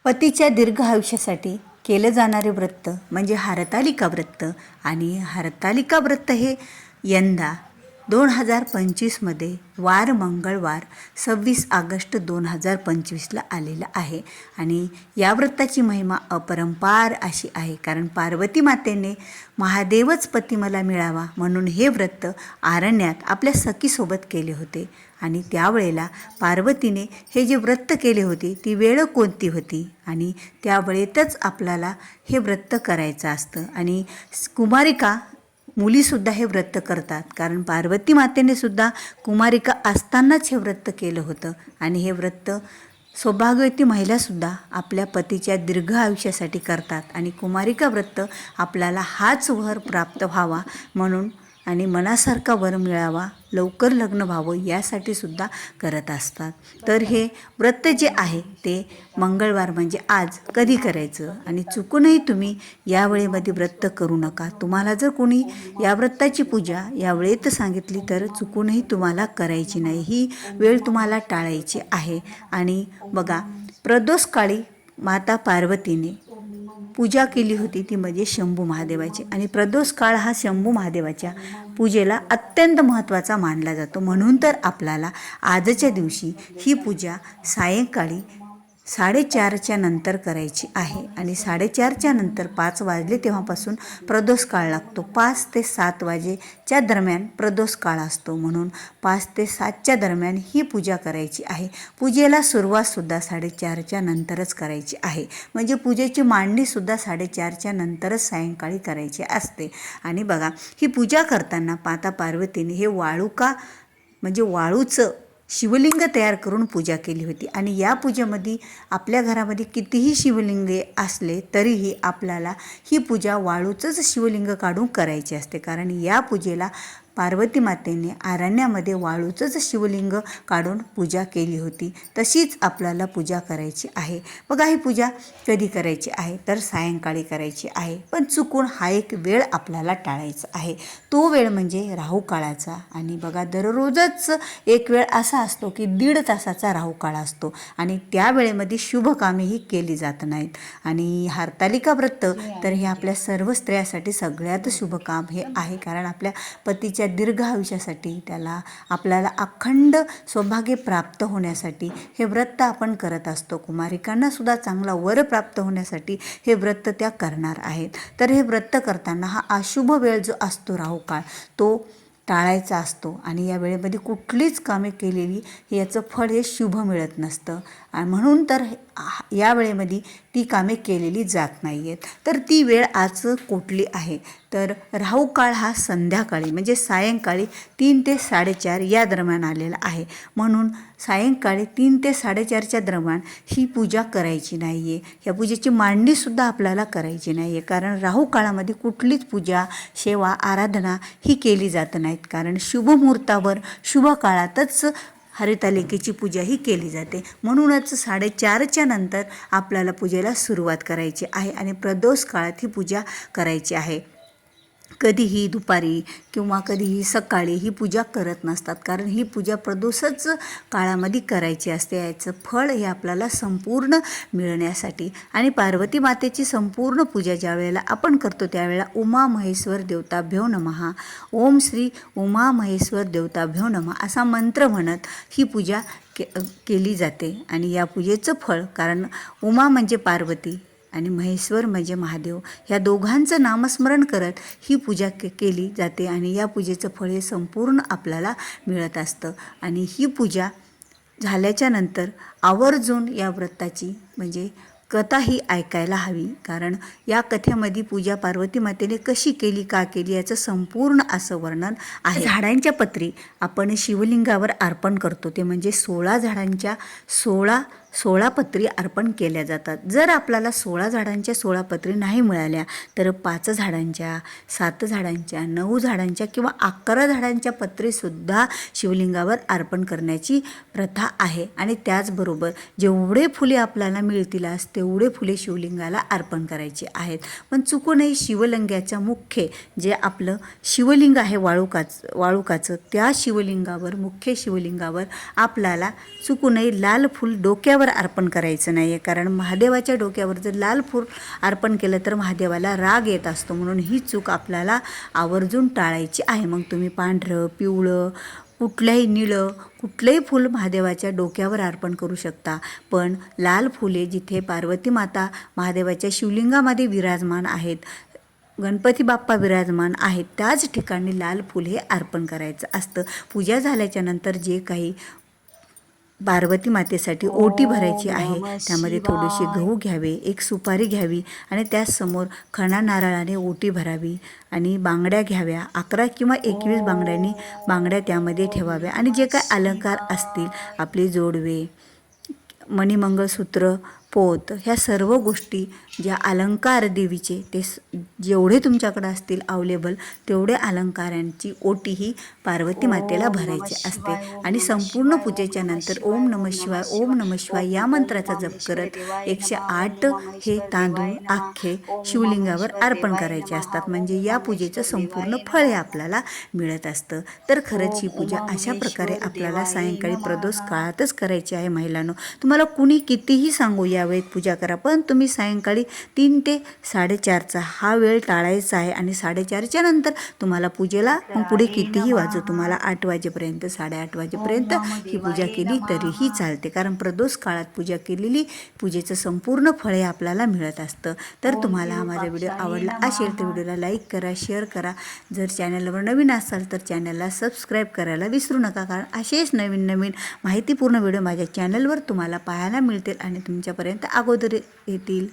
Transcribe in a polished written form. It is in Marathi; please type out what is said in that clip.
पतीच्या दीर्घ आयुष्यासाठी केलं जाणारे व्रत म्हणजे हरतालिका व्रत. आणि हरतालिका व्रत हे यंदा 2025मध्ये वार मंगळवार 26 ऑगस्ट 2025ला आलेलं आहे. आणि या व्रताची महिमा अपरंपार अशी आहे, कारण पार्वती मातेने महादेवच पती मला मिळावा म्हणून हे व्रत आरण्यात आपल्या सखीसोबत केले होते. आणि त्यावेळेला पार्वतीने हे जे व्रत केले होते ती वेळ कोणती होती आणि त्या वेळेतच आपल्याला हे व्रत करायचं असतं. आणि कुमारिका मुलीसुद्धा हे व्रत करतात, कारण पार्वती मातेने सुद्धा कुमारिका असतानाच हे व्रत केलं होतं. आणि हे व्रत सौभाग्यवती महिलासुद्धा आपल्या पतीच्या दीर्घ आयुष्यासाठी करतात. आणि कुमारिका व्रत आपल्याला हाच वर प्राप्त व्हावा म्हणून आणि मनासारखा वर मिळावा, लवकर लग्न व्हावं यासाठी सुद्धा करत असतात. तर हे व्रत जे आहे ते मंगळवार म्हणजे आज कधी करायचं आणि चुकूनही तुम्ही या वेळेमध्ये व्रत करू नका. तुम्हाला जर कोणी या व्रताची पूजा या वेळेत सांगितली तर चुकूनही तुम्हाला करायची नाही, ही वेळ तुम्हाला टाळायची आहे. आणि बघा, प्रदोषकाळी माता पार्वतीने पूजा केली होती ती म्हणजे शंभू महादेवाची. आणि प्रदोष काळ हा शंभू महादेवाच्या पूजेला अत्यंत महत्त्वाचा मानला जातो. म्हणून तर आपल्याला आजच्या दिवशी ही पूजा सायंकाळी 4:30च्या नंतर करायची आहे. आणि 4:30च्या नंतर 5 वाजले तेव्हापासून प्रदोष काळ लागतो. 5 ते 7 वाजेच्या दरम्यान प्रदोष काळ असतो, म्हणून 5 ते 7च्या दरम्यान ही पूजा करायची आहे. पूजेला सुरुवातसुद्धा 4:30च्या नंतरच करायची आहे, म्हणजे पूजेची मांडणीसुद्धा 4:30च्या नंतरच सायंकाळी करायची असते. आणि बघा, ही पूजा करताना माता पार्वतीने हे वाळुका म्हणजे वाळूचं शिवलिंग तयार करून पूजा केली होती. आणि या पूजेमध्ये आपल्या घरामध्ये कितीही शिवलिंगे असले तरीही आपल्याला ही पूजा वाळूचंच शिवलिंग काढून करायची असते, कारण या पूजेला पार्वती मातेने अरण्यामध्ये वाळूचंच शिवलिंग काढून पूजा केली होती. तशीच आपल्याला पूजा करायची आहे. बघा, ही पूजा कधी करायची आहे तर सायंकाळी करायची आहे. पण चुकून हा एक वेळ आपल्याला टाळायचा आहे. तो वेळ म्हणजे राहू काळाचा. आणि बघा, दररोजच एक वेळ असा असतो की 1.5 तासाचा राहू काळ असतो आणि त्या वेळेमध्ये शुभ कामेही केली जात नाहीत. आणि हरतालिका व्रत तर हे आपल्या सर्व स्त्रियासाठी सगळ्यात शुभ काम हे आहे, कारण आपल्या पतीच्या दीर्घ आयुष्यासाठी त्याला आपल्याला अखंड सौभाग्य प्राप्त होण्यासाठी हे व्रत आपण करत असतो. कुमारिकांना सुद्धा चांगला वर प्राप्त होण्यासाठी हे व्रत त्या करणार आहेत. तर हे व्रत करताना हा अशुभ वेळ जो असतो राहू काळ तो टाळायचा असतो. आणि या वेळेमध्ये कुठलीच कामे केलेली याचं फळ हे शुभ मिळत नसतं. आणि म्हणून तर या वेळेमध्ये ती कामे केलेली जात नाही आहेत. तर ती वेळ आज कुठली आहे तर राहू काळ हा संध्याकाळी म्हणजे सायंकाळी 3 ते 4:30 या दरम्यान आलेला आहे. म्हणून सायंकाळी 3 ते 4:30च्या दरम्यान ही पूजा करायची नाही आहे. ह्या पूजेची मांडणीसुद्धा आपल्याला करायची नाही आहे, कारण राहू काळामध्ये कुठलीच पूजा सेवा आराधना ही केली जात नाहीत, कारण शुभ मुहूर्तावर शुभ काळातच हरतालिकेची पूजा ही केली जाते. म्हणूनच 4:30च्या नंतर आपल्याला पूजेला सुरुवात करायची आहे आणि प्रदोष काळात ही पूजा करायची आहे. कधीही दुपारी किंवा कधीही सकाळी ही पूजा करत नसतात, कारण ही पूजा प्रदोषच काळामध्ये करायची असते. याचं फळ हे आपल्याला संपूर्ण मिळण्यासाठी. आणि पार्वती मातेची संपूर्ण पूजा ज्या वेळेला आपण करतो त्यावेळेला उमा महेश्वर देवताभ्यो नमः, ओम श्री उमा महेश्वर देवताभ्यो नमः असा मंत्र म्हणत ही पूजा केली जाते. आणि या पूजेचं फळ, कारण उमा म्हणजे पार्वती आणि महेश्वर म्हणजे महादेव, ह्या दोघांचं नामस्मरण करत ही पूजा केली जाते. आणि या पूजेचं फळ हे संपूर्ण आपल्याला मिळत असतं. आणि ही पूजा झाल्याच्या नंतर आवर्जून या व्रताची म्हणजे कथा ही ऐकायला हवी, कारण या कथेमध्ये पूजा पार्वती मातेने कशी केली का केली याचं संपूर्ण असं वर्णन आहे. झाडांच्या पत्री आपण शिवलिंगावर अर्पण करतो, ते म्हणजे 16 झाडांच्या 16 पत्री अर्पण केल्या जातात. जर आपल्याला 16 झाडांच्या 16 पत्री नाही मिळाल्या तर 5 झाडांच्या, 7 झाडांच्या, 9 झाडांच्या किंवा 11 झाडांच्या पत्रीसुद्धा शिवलिंगावर अर्पण करण्याची प्रथा आहे. आणि त्याचबरोबर जेवढे फुले आपल्याला मिळतील आज तेवढे फुले शिवलिंगाला अर्पण करायचे आहेत. पण चुकूनही शिवलिंगाच्या मुख्य जे आपलं शिवलिंग आहे वाळुकाचं त्या शिवलिंगावर मुख्य शिवलिंगावर आपल्याला चुकूनही लाल फूल डोक्यावर डोक्यावर अर्पण करायचं नाही आहे, कारण महादेवाच्या डोक्यावर जर लाल फूल अर्पण केलं तर महादेवाला राग येत असतो. म्हणून ही चूक आपल्याला आवर्जून टाळायची आहे. मग तुम्ही पांढरं, पिवळं, कुठलंही निळं कुठलंही फूल महादेवाच्या डोक्यावर अर्पण करू शकता. पण लाल फुले जिथे पार्वती माता महादेवाच्या शिवलिंगामध्ये विराजमान आहेत, गणपती बाप्पा विराजमान आहेत, त्याच ठिकाणी लाल फूल हे अर्पण करायचं असतं. पूजा झाल्याच्या नंतर जे काही पार्वती मातेसाठी ओटी भरायची आहे त्यामध्ये थोडेसे गहू घ्यावे, एक सुपारी घ्यावी आणि त्याचसमोर खणा नारळाने ओटी भरावी आणि बांगड्या घ्याव्या. 11 किंवा 21 बांगड्या त्यामध्ये ठेवाव्या आणि जे काय अलंकार असतील, आपले जोडवे, मणिमंगळसूत्र, पोत, ह्या सर्व गोष्टी ज्या अलंकार देवीचे ते जेवढे तुमच्याकडे असतील अवेलेबल तेवढे अलंकारांची ओटी ही पार्वती मातेला भरायची असते. आणि संपूर्ण पूजेच्या नंतर ओम नमः शिवाय, ओम नमः शिवाय या मंत्राचा जप करत 108 हे तांदूळ अख्खे शिवलिंगावर अर्पण करायचे असतात. म्हणजे या पूजेचं संपूर्ण फळ हे आपल्याला मिळत असतं. तर खरंच ही पूजा अशा प्रकारे आपल्याला सायंकाळी प्रदोष काळातच करायची आहे. महिलांनो, तुम्हाला कुणी कितीही सांगू या वेळेत पूजा करा, पण तुम्ही सायंकाळी 3 ते 4:30चा हा वेळ टाळायचा आहे. आणि 4:30च्या नंतर तुम्हाला पूजेला मग पुढे कितीही वाजू, तुम्हाला 8 वाजेपर्यंत 8:30 वाजेपर्यंत ही पूजा केली तरीही चालते, कारण प्रदोष काळात पूजा केलेली पूजेचं संपूर्ण फळ हे आपल्याला मिळत असतं. तर तुम्हाला हा माझा व्हिडिओ आवडला असेल तर व्हिडिओला लाईक करा, शेअर करा. जर चॅनलवर नवीन असाल तर चॅनलला सबस्क्राईब करायला विसरू नका, कारण असेच नवीन माहितीपूर्ण व्हिडिओ माझ्या चॅनलवर तुम्हाला पाहायला मिळतील आणि तुमच्यापर्यंत अगोदर येतील.